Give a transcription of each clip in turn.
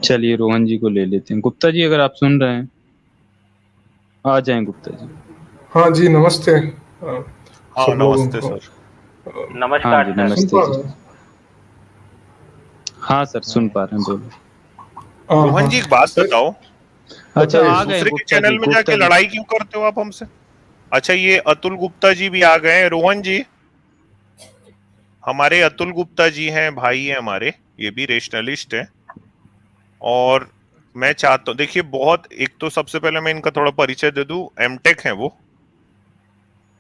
चलिए रोहन जी को ले लेते हैं। गुप्ता जी अगर आप सुन रहे हैं, आ जाएं गुप्ता जी। हाँ जी, नमस्ते हाँ सब लोगों नमस्ते को। सर। हाँ नमस्कार जी सर। सुन नमस्ते पा जी। रहे हैं? हाँ सर सुन पा रहे हैं, बोलो। हाँ रोहन हाँ जी एक बात सर, बताओ, अच्छा बताइए आ सर। गए दूसरे के गुप्ता जी। चैनल में गुप्ता जाके जी लड़ाई क्यों करते हो आप हमसे? अच्छा ये अतुल गुप्ता जी भी आ गए हैं। रोहन जी, हमारे अतुल गुप्ता जी हैं, भाई हैं हमारे, ये भी रेशनलिस्ट हैं। और मैं चाहता हूँ, देखिए बहुत, एक तो सबसे पहले मैं इनका थोड़ा परिचय दे दूं, एमटेक हैं वो।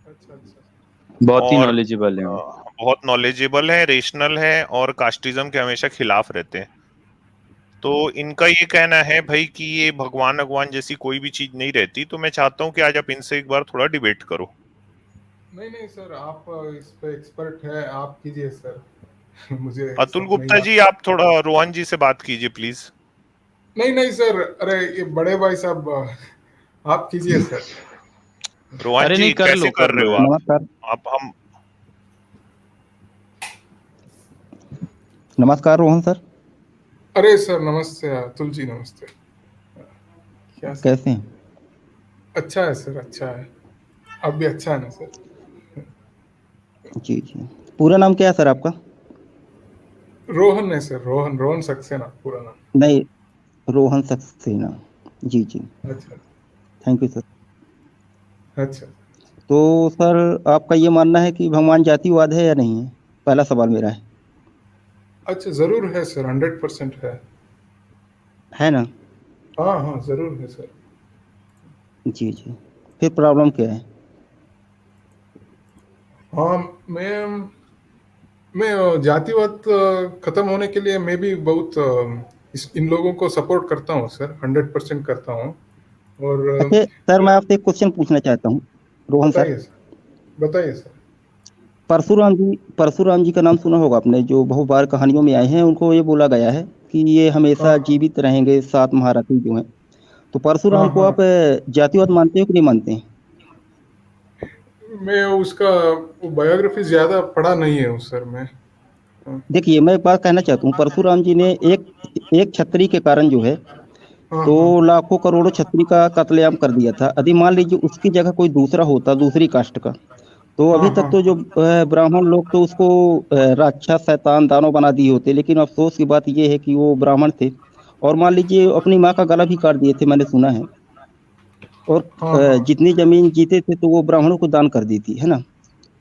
अच्छा अच्छा। बहुत ही और नॉलेजेबल है वो। बहुत नॉलेजेबल है, रेशनल है और कास्टिज्म के हमेशा खिलाफ रहते हैं। तो इनका ये कहना है भाई कि ये भगवान भगवान जैसी कोई भी चीज नहीं रहती, तो मैं चाहता हूँ कि आज आप इनसे एक बार थोड़ा डिबेट करो। नहीं नहीं सर, आप इस पे एक्सपर्ट है, आप कीजिए सर। मुझे अतुल सब नहीं गुप्ता जी आता। आप थोड़ा रोहन जी से बात कीजिए प्लीज। नहीं नहीं सर, अरे ये बड़े भाई साहब, आप कीजिए सर। रोहन अरे जी नहीं, कैसे कर कर लो रहे हो यार। नमस्कार। आप हम नमस्कार रोहन सर। अरे सर नमस्ते, अतुल जी नमस्ते। क्या सर? कैसे हैं? अच्छा है सर, अच्छा है। आप भी अच्छा है ना सर? जी जी। पूरा नाम क्या है सर आपका? रोहन है सर, रोहन रोहन सक्सेना पूरा नाम। नहीं, रोहन सक्सेना। जी जी। अच्छा थैंक यू सर। अच्छा। तो सर, आपका ये मानना है कि भगवान जातिवाद है या नहीं है? पहला सवाल मेरा अच्छा जरूर है सर, 100% है ना? हाँ हाँ जरूर है सर। जी जी। फिर प्रॉब्लम क्या है? हाँ, मैं जातिवाद खत्म होने के लिए मैं भी बहुत इन लोगों को सपोर्ट करता हूँ सर, 100% करता हूँ। और अच्छा सर, मैं आपसे एक क्वेश्चन पूछना चाहता हूँ, रोहन सर। बताइए सर, बताइए सर। परशुराम जी का नाम सुना होगा आपने, जो बहुत बार कहानियों में आए हैं। उनको ये बोला गया है कि ये हाँ हमेशा हाँ जीवित रहेंगे, 7 महारथी जो हैं। तो परशुराम हाँ को हाँ। आप जातिवाद मानते हो कि नहीं मानते हैं? मैं उसका बायोग्राफी ज्यादा पढ़ा नहीं है उस सर मैं। हाँ देखिए, मैं एक बात कहना चाहता हूँ। परशुराम जी ने एक एक छत्री के कारण जो है, हाँ तो हाँ लाखों करोड़ों छत्री का कत्लेआम कर दिया था। यदि मान लीजिए उसकी जगह कोई दूसरा होता, दूसरी कास्ट का, तो हाँ अभी हाँ तक तो जो ब्राह्मण लोग तो उसको राक्षस शैतान दानव बना दिए होते। लेकिन अफसोस की बात यह है कि वो ब्राह्मण थे, और मान लीजिए अपनी माँ का गला भी काट दिए थे, मैंने सुना है। और हाँ हाँ जितनी जमीन जीते थे तो वो ब्राह्मणों को दान कर दी थी, है ना?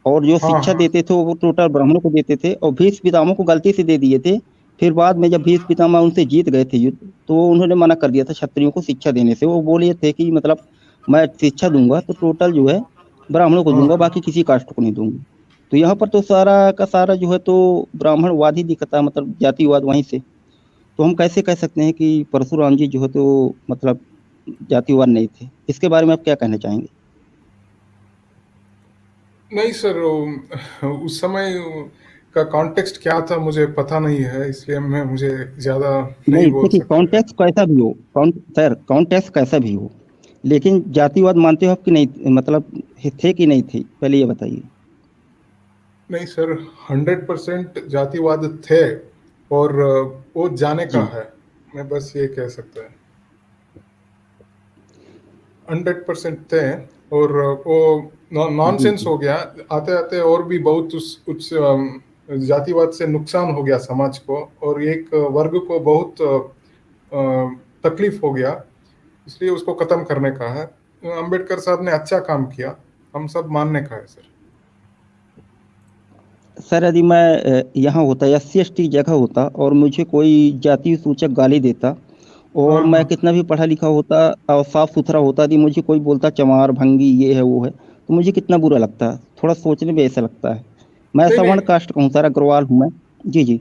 और जो हाँ शिक्षा हाँ देते थे वो टोटल ब्राह्मणों को देते थे, और भीष्म पितामह को गलती से दे दिए थे। फिर बाद में जब भीष्म पितामह उनसे जीत गए थे युद्ध, तो उन्होंने मना कर दिया था क्षत्रियों को शिक्षा देने से। वो बोले थे कि मतलब मैं शिक्षा दूंगा तो टोटल जो है ब्राह्मणों को हाँ दूंगा, हाँ। बाकी किसी कास्ट को नहीं दूंगा। तो यहाँ पर तो सारा का सारा जो है तो ब्राह्मणवाद ही दिखता है, मतलब जातिवाद वहीं से। तो हम कैसे कह सकते हैं कि परशुराम जी जो है तो मतलब जातिवाद नहीं थे? इसके बारे में आप क्या कहना चाहेंगे? नहीं सर, उस समय का कॉन्टेक्स्ट क्या था मुझे पता नहीं है, इसलिए मैं मुझे ज्यादा नहीं नहीं बोल देखिए, सकता है। कॉन्टेक्स्ट कैसा भी हो, सर कॉन्टेक्स्ट कैसा भी हो, लेकिन जातिवाद मानते हो आप कि नहीं? मतलब थे कि नहीं थे, पहले ये बताइए। नहीं सर, 100% जातिवाद थे। और वो जाने का जी। है, मैं बस ये कह सकता है। 100% थे। और वो जी नॉनसेंस जी। हो गया। आते आते और भी बहुत उस जातिवाद से नुकसान हो गया समाज को, और एक वर्ग को बहुत तकलीफ हो गया। इसलिए उसको खत्म करने का है। अंबेडकर साहब ने अच्छा काम किया, हम सब मानने का है सर। सर, यदि मैं यहाँ होता, SC ST जगह होता, और मुझे कोई जाति सूचक गाली देता, और हाँ मैं हाँ कितना भी पढ़ा लिखा होता और साफ सुथरा होता, यदि मुझे कोई बोलता चमार भंगी ये है वो है, तो मुझे कितना बुरा लगता है। थोड़ा सोचने में ऐसा लगता है। मैं नहीं सवर्ण नहीं कास्ट का हूँ सर, अग्रवाल हूँ मैं। जी जी।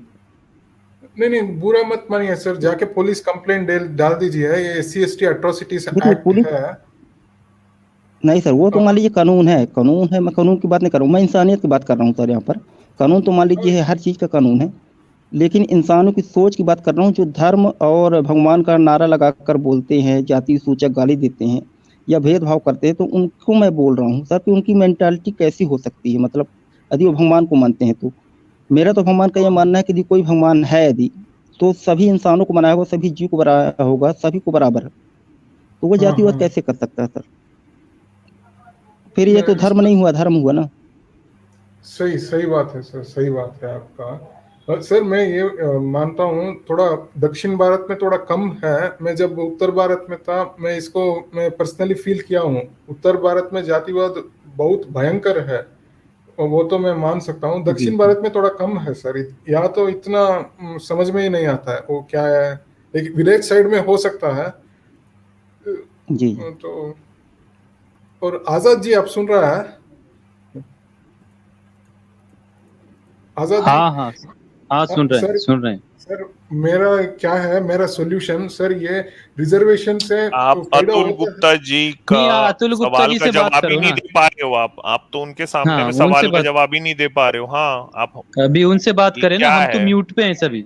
नहीं नहीं, बुरा मत मानिए सर, जाके पुलिस कंप्लेंट डाल दीजिए। ये SC ST अट्रोसिटीज देखिए एक्ट पुलिस, है। नहीं सर, वो तो मान लीजिए कानून है, कानून है। मैं कानून की बात नहीं कर रहा हूँ, मैं इंसानियत की बात कर रहा हूँ सर। यहाँ पर कानून तो मान लीजिए है, हर चीज़ का कानून है। लेकिन इंसानों की सोच की बात कर रहा हूँ, जो धर्म और भगवान का नारा लगाकर बोलते हैं, जाति सूचक गाली देते हैं या भेदभाव करते हैं, तो उनको मैं बोल रहा हूँ सर कि उनकी मेंटालिटी कैसी हो सकती है। मतलब यदि वो भगवान को मानते हैं तो। मेरा तो भगवान का ये मानना है कि यदि कोई भगवान है, यदि तो सभी इंसानों को बनाया होगा, सभी जीव को बनाया होगा, सभी को बराबर, तो वो जातिवाद कैसे कर सकता है सर? फिर ये तो धर्म नहीं हुआ, धर्म हुआ ना। सही सही बात है सर, सही बात है आपका। सर मैं ये मानता हूँ थोड़ा दक्षिण भारत में थोड़ा कम है। मैं जब उत्तर भारत में था, मैं पर्सनली फील किया हूँ। उत्तर भारत में जातिवाद बहुत भयंकर है, वो तो मैं मान सकता हूँ। दक्षिण भारत में थोड़ा कम है सर। यहाँ तो इतना समझ में ही नहीं आता है वो क्या है। एक विलेज साइड में हो सकता है जी। तो। और आजाद जी आप सुन रहा है? आजाद जी? हाँ सुन रहे हैं, सुन रहे हैं सर। मेरा क्या है, मेरा सॉल्यूशन सर, ये रिजर्वेशन से आप अतुल गुप्ता जी का सवाल का जवाब ही नहीं दे पा रहे हो। आप तो उनके सामने में सवाल का जवाब ही नहीं दे पा रहे हो। हाँ, आप अभी उनसे बात करें ना, हम तो म्यूट पे हैं सभी।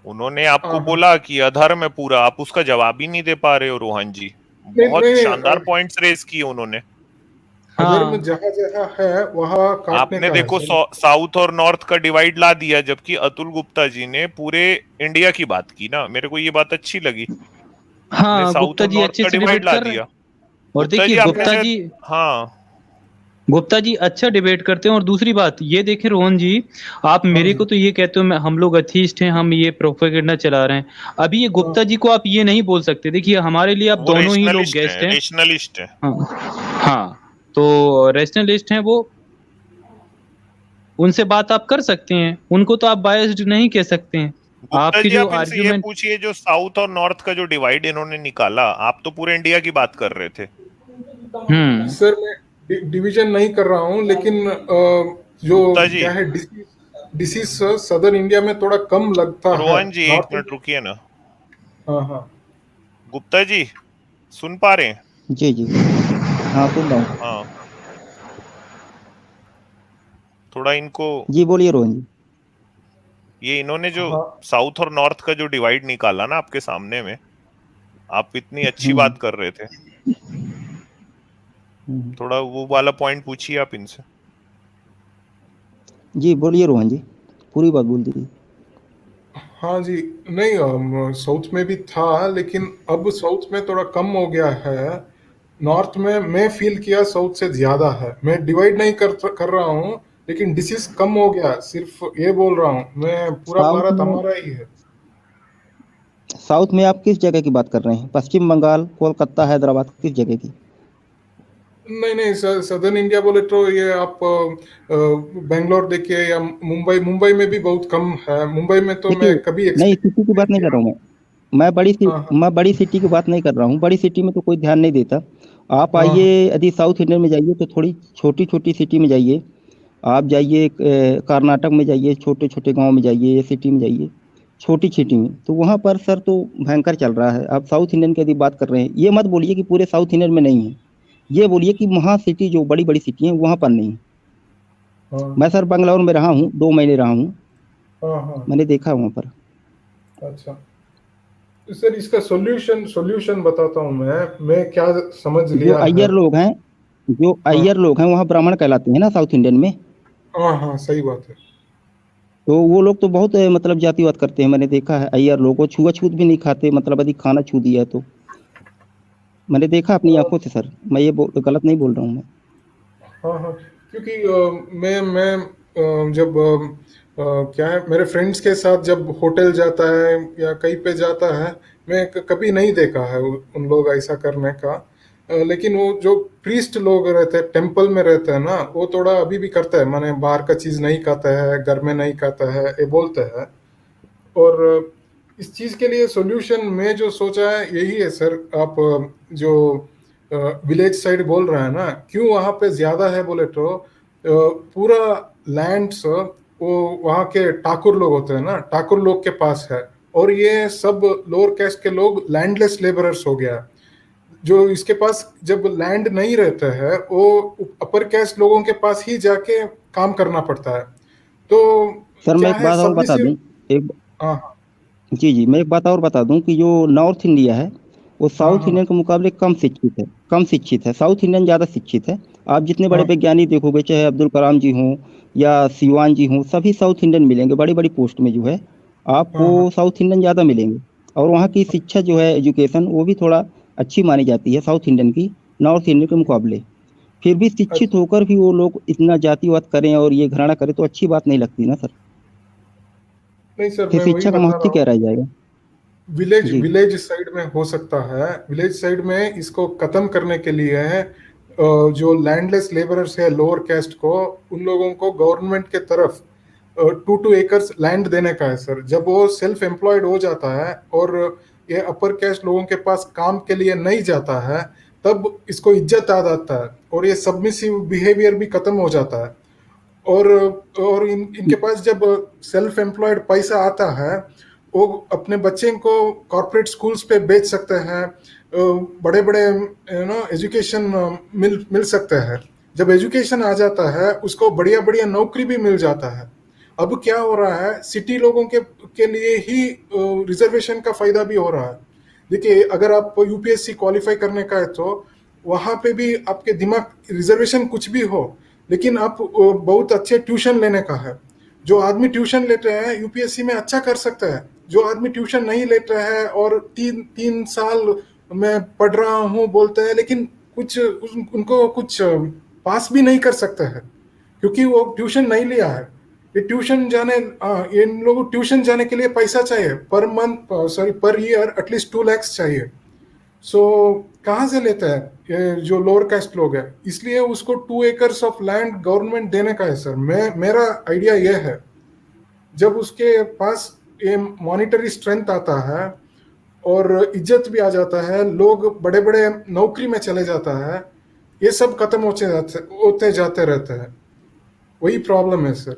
उन्होंने आपको बोला कि अधर्म है पूरा, आप उसका जवाब ही नहीं दे पा रहे हो रोहन जी। बहुत शानदार पॉइंट्स रेज किए उन्होंने। अधर्म जहाँ जहाँ है वहाँ काटने आपने देखो साउथ और नॉर्थ का डिवाइड ला दिया, जबकि अतुल गुप्ता जी ने पूरे इंडिया की बात की ना। मेरे को ये बात अच्छी लगी। हाँ, गुप्ता जी अच्छे से डिबेट कर रहे हैं। और देखिए गुप्ता जी अच्छा डिबेट करते हैं। और दूसरी बात ये देखे रोहन जी, आप मेरे को तो ये कहते हो हम लोग अथीस्ट हैं, हम ये प्रोपेगेंडा चला रहे हैं। अभी ये गुप्ता जी को आप ये नहीं बोल सकते। देखिए हमारे लिए आप दोनों ही लोग गेस्ट हैं, रेशनलिस्ट है। हाँ तो रेशनलिस्ट हैं वो, उनसे बात आप कर सकते हैं। उनको तो आप बायस्ड नहीं कह सकते हैं। आपकी जो आर्गुमेंट पूछिए, जो साउथ और नॉर्थ का जो डिवाइड इन्होंने निकाला, आप तो पूरे इंडिया की बात कर रहे थे। सर मैं डिवीजन नहीं कर रहा हूँ, लेकिन जो क्या है डिसीज सदर्न इंडिया में थोड़ा कम लगता है। रोहन जी एक मिनट रुकिए ना। हाँ गुप्ता जी सुन पा रहे हैं? जी जी हाँ सुन रहा हूँ। हाँ थोड़ा इनको जी बोलिए रोहन जी। ये इन्होंने जो साउथ और नॉर्थ का जो डिवाइड निकाला ना आपके सामने में, आप इतनी अच्छी बात कर रहे थे, थोड़ा वो वाला पॉइंट पूछिए आप इनसे। जी बोलिए रोहन जी, पूरी बात बोल दीजिए। हाँ जी, नहीं साउथ में भी था, लेकिन अब साउथ में थोड़ा कम हो गया है। नॉर्थ में मैं फील किया साउथ से ज्यादा है। मैं डिवाइड नहीं कर रहा हूँ, लेकिन डिसीज कम हो गया, सिर्फ ये बोल रहा हूँ मैं। पूरा भारत हमारा ही है। साउथ में आप किस जगह की बात कर रहे हैं? पश्चिम बंगाल, कोलकाता, हैदराबाद, किस जगह की? नहीं सदर्न इंडिया बोले तो ये आप बेंगलोर देखिए, या मुंबई में भी बहुत कम है। मुंबई में तो मैं कभी नहीं सिटी की बात नहीं कर रहा हूँ मैं बड़ी सिटी की बात नहीं कर रहा हूँ। बड़ी सिटी में तो कोई ध्यान नहीं देता। आप आइए, यदि साउथ इंडियन में जाइए तो थोड़ी छोटी छोटी सिटी में जाइए। आप जाइए कर्नाटक में जाइए, छोटे छोटे गांव में जाइए, सिटी में जाइए, छोटी सिटी में, तो वहाँ पर सर तो भयंकर चल रहा है। आप साउथ इंडियन की यदि बात कर रहे हैं, ये मत बोलिए कि पूरे साउथ इंडियन में नहीं है। ये बोलिए कि वहाँ सिटी जो बड़ी बड़ी सिटी हैं वहाँ पर नहीं है। मैं सर बंगलौर में रहा हूँ, 2 महीने रहा हूँ। मैंने देखा वहाँ पर। अच्छा सर, इसका सॉल्यूशन बताता हूँ मैं क्या समझ लिया। जो अय्यर लोग हैं वहाँ ब्राह्मण कहलाते हैं ना साउथ इंडियन में। हाँ सही बात है। तो वो लोग तो बहुत मतलब जातिवाद करते हैं। मैंने देखा है अय्यर लोग को छुआछूत भी नहीं खाते, मतलब यदि खाना छू दिया है तो। मैंने देखा अपनी आंखों से सर, मैं ये गलत नहीं बोल रहा हूँ मैं। हाँ क्योंकि मैं जब क्या है, मेरे फ्रेंड्स के साथ जब होटल जाता है या कहीं पे जाता है, मैं कभी नहीं देखा है उन लोग ऐसा करने का। लेकिन वो जो प्रीस्ट लोग रहते हैं, टेम्पल में रहते हैं ना, वो थोड़ा अभी भी करता है। माने बाहर का चीज नहीं खाता है, घर में नहीं खाता है, ये बोलते हैं। और इस चीज के लिए सॉल्यूशन में जो सोचा है यही है सर। आप जो विलेज साइड बोल रहे हैं ना, क्यों वहाँ पे ज्यादा है बोले तो पूरा लैंड्स वो वहाँ के ठाकुर लोग होते हैं ना, ठाकुर लोग के पास है। और ये सब लोअर कैस्ट के लोग लैंडलेस लेबरर्स हो गया। जो इसके पास जब लैंड नहीं रहता है, वो अपर कैस्ट लोगों के पास ही जाके काम करना पड़ता है। तो सर मैं एक बात और बता दूं, जी मैं एक बात और बता दूं कि जो नॉर्थ इंडिया है वो साउथ इंडियन के मुकाबले कम शिक्षित है। साउथ इंडियन ज़्यादा शिक्षित है। आप जितने बड़े वैज्ञानिक देखोगे, चाहे अब्दुल कलाम जी हों या सिवान जी हों, सभी साउथ इंडियन मिलेंगे बड़ी बड़ी पोस्ट में जो है। आपको हाँ साउथ इंडियन ज़्यादा मिलेंगे। और वहाँ की शिक्षा जो है, एजुकेशन, वो भी थोड़ा अच्छी मानी जाती है साउथ इंडियन की, नॉर्थ इंडियन के मुकाबले। फिर भी शिक्षित अच्छा, होकर भी वो लोग इतना जातिवाद करें और ये घृणा करें तो अच्छी बात नहीं लगती ना सर। नहीं सर, फिर मैं वही शिक्षा का बता महत्व रहा ही क्या हूँ। रह जाएगा। विलेज जी विलेज साइड में हो सकता है, विलेज साइड में इसको खत्म करने के लिए जो लैंडलेस लेबरर्स है लोअर कैस्ट को, उन लोगों को गवर्नमेंट के तरफ 2 एकर्स लैंड देने का है सर। जब वो सेल्फ एम्प्लॉयड हो जाता है और ये अपर कैस्ट लोगों के पास काम के लिए नहीं जाता है, तब इसको इज्जत आ जाता है और ये सबमिसिव बिहेवियर भी खत्म हो जाता है। और इनके पास जब सेल्फ एम्प्लॉयड पैसा आता है, वो अपने बच्चे को कॉर्पोरेट स्कूल्स पे बेच सकते हैं, बड़े बड़े एजुकेशन मिल सकते हैं। जब एजुकेशन आ जाता है, उसको बढ़िया बढ़िया नौकरी भी मिल जाता है। अब क्या हो रहा है, सिटी लोगों के लिए ही रिजर्वेशन का फायदा भी हो रहा है। देखिए, अगर आप यूपीएससी क्वालिफाई करने का है तो वहां पे भी आपके दिमाग रिजर्वेशन कुछ भी हो, लेकिन आप बहुत अच्छे ट्यूशन लेने का है। जो आदमी ट्यूशन लेते हैं यूपीएससी में अच्छा कर सकता है। जो आदमी ट्यूशन नहीं लेते हैं और 3 साल मैं पढ़ रहा हूँ बोलते हैं, लेकिन उनको कुछ पास भी नहीं कर सकते हैं, क्योंकि वो ट्यूशन नहीं लिया है। ये ट्यूशन जाने इन लोगों को ट्यूशन जाने के लिए पैसा चाहिए, per month sorry per year at least 2 lakh चाहिए। सो कहाँ से लेते हैं ये जो लोअर कास्ट लोग हैं? इसलिए उसको 2 एकर्स ऑफ लैंड गवर्नमेंट देने का है सर। मेरा आइडिया ये है, जब उसके पास ये मॉनिटरी स्ट्रेंथ आता है और इज्जत भी आ जाता है, लोग बड़े बड़े नौकरी में चले जाता है, ये सब खत्म होते जाते रहते हैं। वही प्रॉब्लम है सर।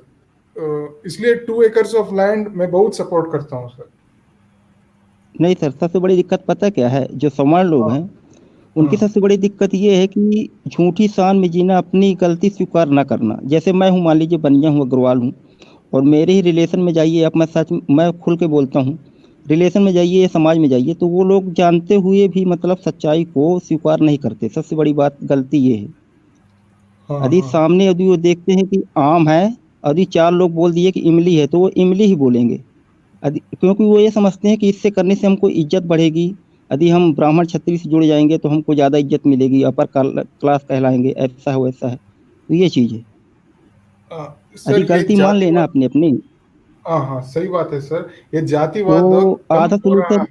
इसलिए 2 एकर्स ऑफ लैंड मैं बहुत सपोर्ट करता हूँ सर। नहीं सर, सबसे बड़ी दिक्कत पता क्या है, जो सवर्ण लोग हाँ हैं उनकी हाँ सबसे बड़ी दिक्कत ये है कि झूठी शान में जीना, अपनी गलती स्वीकार ना करना। जैसे मैं हूँ, मान लीजिए बनिया हूँ, अग्रवाल हूँ, और मेरे ही रिलेशन में जाइए आप, मैं खुल के बोलता हूँ, रिलेशन में जाइए, समाज में जाइए, तो वो लोग जानते हुए भी मतलब सच्चाई को स्वीकार नहीं करते। सबसे बड़ी बात, गलती ये है। हाँ यदि हाँ सामने यदि वो देखते हैं कि आम है, यदि 4 लोग बोल दिए कि इमली है, तो वो इमली ही बोलेंगे। क्योंकि वो ये समझते हैं कि इससे करने से हमको इज्जत बढ़ेगी। यदि हम ब्राह्मण क्षत्रिय से जुड़ जाएंगे तो हमको ज़्यादा इज्जत मिलेगी, अपर क्लास कहलाएंगे, ऐसा है वैसा है। तो ये चीज़ है। यदि सर, ये गलती मान लेना जातिवाद, अपनी अपनी, हाँ हाँ सही बात है सर। ये तो जातिवाद कम आधा हो रहा सोल्यूशन।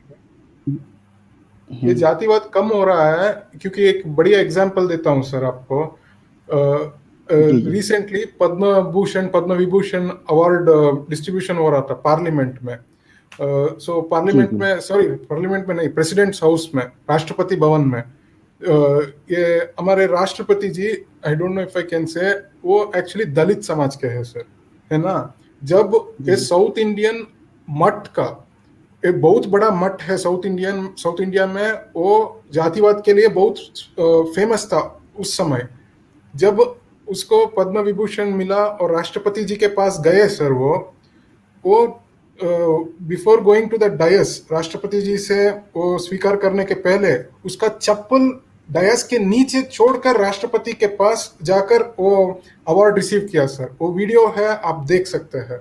है। ये जातिवाद कम हो रहा है क्योंकि एक बढ़िया एग्जांपल देता हूँ सर आपको। जी जी recently Padma Bhushan Padma Vibhushan award distribution हो रहा था पार्लियामेंट में। सो जी पार्लियामेंट जी में, सॉरी पार्लियामेंट में नहीं, प्रेसिडेंट्स हाउस में, राष्ट्रपति भवन में। ये हमारे राष्ट्रपति ji, I don't know if I can say, वो एक्चुअली दलित समाज के हैं सर, है ना। जब ये जी साउथ इंडियन मठ का एक बहुत बड़ा मठ है साउथ इंडिया में, वो जातिवाद के लिए बहुत फेमस था उस समय। जब उसको पद्म विभूषण मिला और राष्ट्रपति जी के पास गए सर, वो before going to the dais, राष्ट्रपति जी से वो स्वीकार करने के पहले उसका चप्पल डायस के नीचे छोड़कर राष्ट्रपति के पास जाकर वो अवार्ड रिसीव किया सर। वो वीडियो है, आप देख सकते हैं।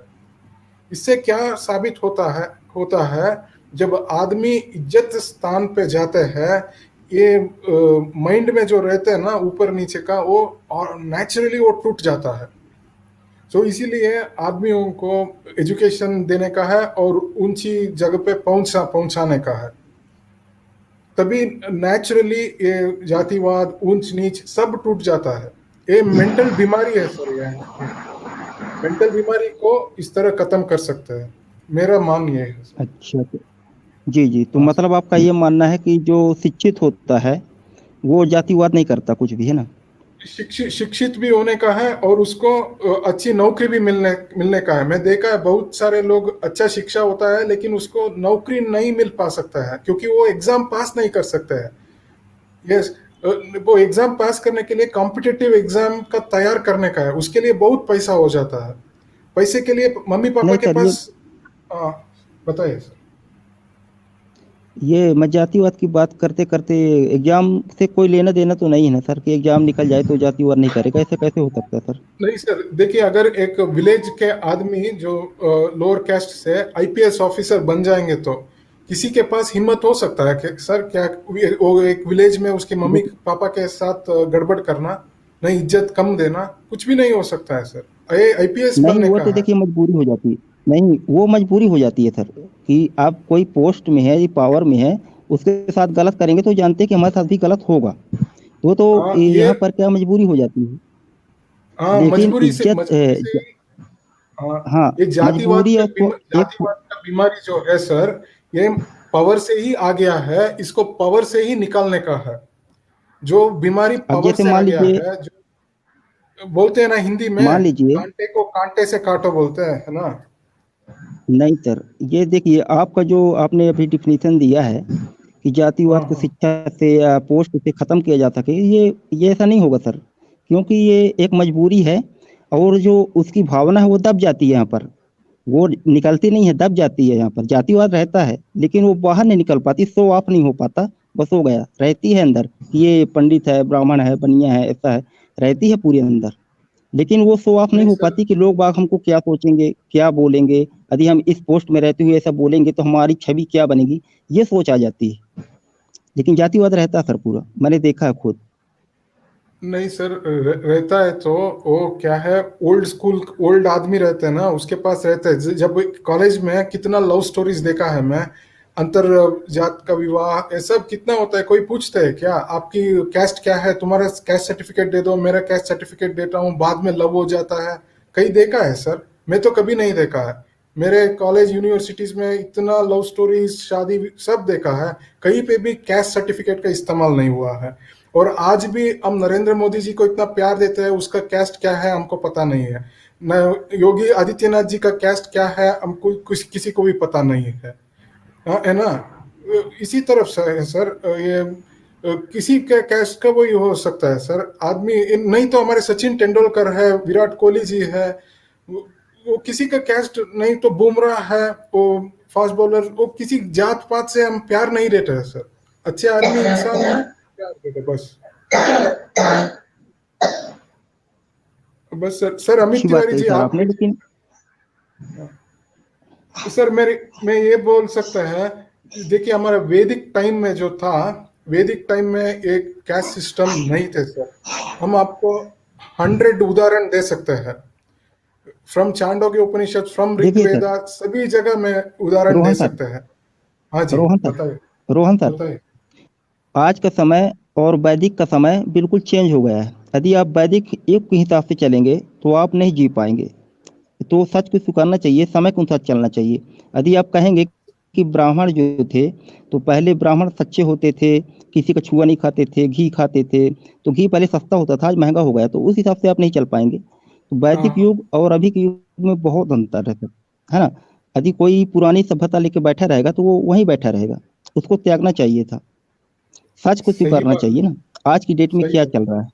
इससे क्या साबित होता है, जब आदमी इज्जत स्थान पे जाते हैं, ये माइंड में जो रहते हैं ना ऊपर नीचे का, वो और नेचुरली वो टूट जाता है। सो इसीलिए आदमियों को एजुकेशन देने का है और ऊंची जगह पे पहुंचाने का है। तभी नेचुरली ये जातिवाद, ऊंच नीच सब टूट जाता है। ये मेंटल बीमारी है सर। ये मेंटल बीमारी को इस तरह खत्म कर सकते हैं, मेरा मान ये है सर। अच्छा, तो जी जी, तो हाँ मतलब आपका ये मानना है कि जो शिक्षित होता है वो जातिवाद नहीं करता कुछ भी, है ना। शिक्षित भी होने का है और उसको अच्छी नौकरी भी मिलने का है। मैं देखा है बहुत सारे लोग, अच्छा शिक्षा होता है लेकिन उसको नौकरी नहीं मिल पा सकता है क्योंकि वो एग्जाम पास नहीं कर सकते हैं। यस, वो एग्जाम पास करने के लिए कॉम्पिटिटिव एग्जाम का तैयार करने का है, उसके लिए बहुत पैसा हो जाता है। पैसे के लिए मम्मी पापा नहीं के सर, ये पास। हाँ, बताइए सर। ये मैं जातिवाद की बात करते करते एग्जाम से कोई लेना देना तो नहीं है ना सर कि एग्जाम निकल जाए तो जातिवाद नहीं करेगा, ऐसे कैसे हो सकता है सर? नहीं सर, देखिए अगर एक विलेज के आदमी जो लोअर कास्ट से आईपीएस ऑफिसर बन जाएंगे तो किसी के पास हिम्मत हो सकता है कि सर क्या वो एक विलेज में उसके मम्मी पापा के साथ गड़बड़ करना, नहीं इज्जत कम देना, कुछ भी नहीं हो सकता है सर। आईपीएस नहीं बनने वो का तो है। देखिए मजबूरी हो जाती है, नहीं वो मजबूरी हो जाती है सर कि आप कोई पोस्ट में है या पावर में है, उसके साथ गलत करेंगे तो जानते हैं कि हमारे साथ भी गलत होगा, तो हाँ यहाँ पर क्या मजबूरी हो जाती है। हाँ लेकिन मजबूरी से इज्जत ही। हाँ, हाँ ये जातिवाद मजबूरी का और उसको एक जातिवाद का बीमारी जो है सर, ये पावर से ही आ गया है, इसको पावर से ही निकालने का है। जो बीमारी अब पावर जैसे से आ मान गया लीजिए है, जो बोलते हैं ना हिंदी में, मान लीजिए कांटे को कांटे से काटो बोलते हैं, है ना। नहीं सर, ये देखिए आपका जो आपने अभी डिफिनीशन दिया है कि हाँ जातिवाद को हाँ शिक्षा से या पोस्ट से खत्म किया जा सके, ये ऐसा नहीं होगा सर, क्योंकि ये एक मजबूरी है और जो उसकी भावना है वो दब जाती है यहाँ पर, वो निकलती नहीं है, दब जाती है यहाँ पर। जातिवाद रहता है लेकिन वो बाहर नहीं निकल पाती, शो ऑफ नहीं हो पाता, बस हो गया, रहती है अंदर कि ये पंडित है, ब्राह्मण है, बनिया है, ऐसा है, रहती है पूरे अंदर, लेकिन वो शो ऑफ नहीं नहीं हो सर, पाती कि लोग बाग हमको क्या सोचेंगे, क्या बोलेंगे, यदि हम इस पोस्ट में रहते हुए ऐसा बोलेंगे तो हमारी छवि क्या बनेगी, ये सोच आ जाती है। लेकिन जातिवाद रहता है सर पूरा, मैंने देखा है खुद। नहीं सर, रहता है तो वो क्या है, ओल्ड स्कूल ओल्ड आदमी रहते हैं ना, उसके पास रहता है। जब कॉलेज में कितना लव स्टोरीज देखा है मैं, अंतर जात का विवाह, ये सब कितना होता है। कोई पूछता है क्या आपकी कैस्ट क्या है, तुम्हारा कैस्ट सर्टिफिकेट दे दो, मेरा कैस्ट सर्टिफिकेट देता हूँ, बाद में लव हो जाता है। कहीं देखा है सर? मैं तो कभी नहीं देखा है। मेरे कॉलेज यूनिवर्सिटीज में इतना लव स्टोरीज, शादी सब देखा है, कहीं पे भी कैस्ट सर्टिफिकेट का इस्तेमाल नहीं हुआ है। और आज भी हम नरेंद्र मोदी जी को इतना प्यार देते हैं, उसका कैस्ट क्या है हमको पता नहीं है। न योगी आदित्यनाथ जी का कैस्ट क्या है हमको किसी को भी पता नहीं है। हाँ, है ना। इसी तरफ से है सर, ये किसी के कैस्ट का वही हो सकता है सर आदमी। नहीं तो हमारे सचिन तेंदुलकर है, विराट कोहली जी है, वो किसी का कैस्ट नहीं, तो बुमराह है, वो फास्ट बॉलर, वो किसी जात पात से हम प्यार नहीं देते हैं सर। अच्छे आदमी इंसान है, प्यार देते बस। बस सर अमित अच्छी बात तिवारी कही जी सर आप आपने, लेकिन सर मैं ये बोल सकता है, देखिए हमारा वैदिक टाइम में जो था, वैदिक टाइम में एक कैस्ट सिस्टम नहीं थे सर। हम आपको 100 उदाहरण दे सकते हैं, फ्रॉम चांदोग्य उपनिषद, फ्रॉम देखिए सर, ऋग्वेदा, सभी जगह में उदाहरण दे रोहन सर, सकते हैं। हाँ जी रोहन सर, बताइए, रोहन सर, बताइए। आज का समय और वैदिक का समय बिल्कुल चेंज हो गया है। यदि आप वैदिक युग के हिसाब से चलेंगे तो आप नहीं जी पाएंगे, तो सच को स्वीकारना चाहिए, समय के अनुसार चलना चाहिए। यदि आप कहेंगे कि ब्राह्मण जो थे तो पहले ब्राह्मण सच्चे होते थे, किसी का छुआ नहीं खाते थे, घी खाते थे, तो घी पहले सस्ता होता था, आज महंगा हो गया, तो उस हिसाब से आप नहीं चल पाएंगे। तो हाँ वैदिक युग और अभी के युग में बहुत अंतर है ना। यदि कोई पुरानी सभ्यता लेके बैठा रहेगा तो वो वहीं बैठा रहेगा, उसको त्यागना चाहिए था, सच को सही स्वीकारना बात, चाहिए ना। आज की डेट में सही क्या बात चल रहा है,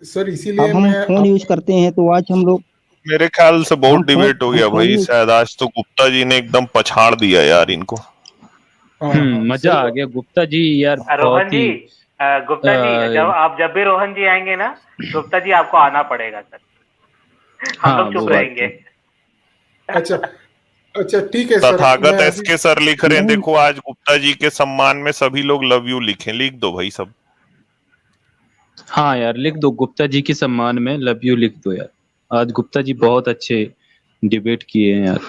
सर। इसीलिए अब हम मैं फोन यूज करते हैं तो आज हम लोग, मेरे ख्याल से हम बहुत फोन डिबेट हो हम गया फोन भाई, यूज, शायद आज तो गुप्ता जी ने एकदम पछाड़ दिया यार इनको। हाँ हाँ मजा सही आ बात। गया गुप्ता जी यार, रोहन बहुत जी, ही गुप्ता जी, अ, जब भी रोहन जी आएंगे ना, गुप्ता जी आपको आना पड़ेगा सर, हम हाँ लोग वो चुप बात रहेंगे। तो अच्छा अच्छा ठीक है सर, तथागत मैं एस अभी के सर लिख रहे हैं, नहीं देखो आज गुप्ता जी के सम्मान में सभी लोग लव यू लिखें, लिख दो भाई सब। हाँ यार लिख दो, गुप्ता जी के सम्मान में लव यू लिख दो यार। आज गुप्ता जी बहुत अच्छे डिबेट किए हैं यार।